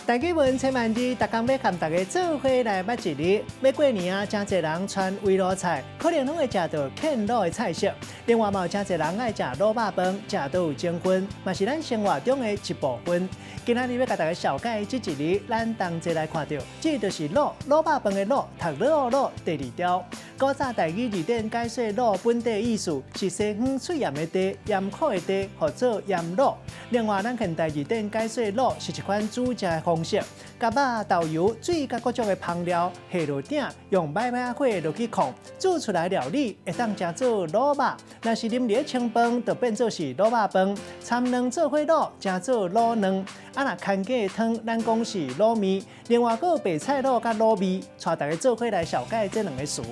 大家问千万字，逐工要和大家做伙来捌一日。要过年啊，真侪人穿围炉菜，可能拢会食到啃卤的菜色。另外嘛，有真侪人爱食卤肉饭，食到有精分，嘛是咱生活中的一部分。今仔日要甲大家小解这一日，咱同齐来看到，这就是卤肉饭的卤，读卤第二条。古早台语字典解说卤本地意思是西方脆盐的地、盐苦的地，或做盐卤。另外，咱现代字典解说卤是一款煮食的方式，甲肉、豆油、水甲各种的香料下落鼎，用摆摆火落去控，煮出来料理会当食做卤肉。若是啉热清饭，就变做是卤肉饭。掺卵做伙卤，食做卤卵。若牵鸡的汤，咱讲是卤面。另外，还有白菜卤甲卤米，带大家做伙来小解这两个词。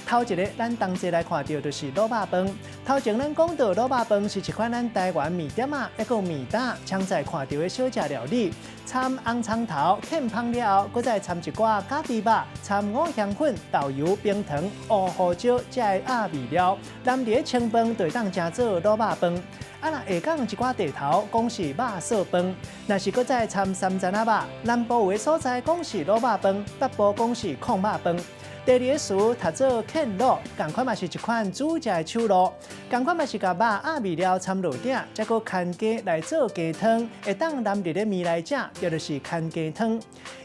头一个，咱同齐来看到就是卤肉饭。头前咱讲到卤肉饭是一款咱台湾面点啊，还有面蛋，常在看到的小食料理。掺红葱头啃芳了后，再掺一寡咖啡肉，掺五香粉、豆油、冰糖、乌胡椒，才会鸭味料。淋伫清饭就会当食做卤肉饭。若下港一寡地头讲是肉臊饭，若是搁再掺三层仔肉，南部有的所在讲是卤肉饭，北部讲是控肉饭。第二个词读做啃卤，同款嘛是一款煮食的手路，同款嘛是甲肉鸭味料掺落鼎，再搁牵鸡来做鸡汤，会当淋入咧面来食，叫做是牵鸡汤。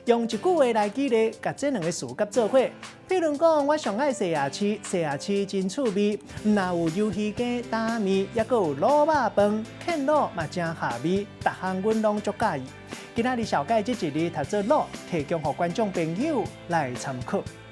用一句话来举例，甲这两个词甲做伙。譬如讲，我上爱西牙翅，西牙翅真趣味，若有鱿鱼羹、打面，也搁有卤肉饭，啃卤嘛真下味，逐项阮拢足介意。今仔日小解这一日读做卤，提供给观众朋友来参考。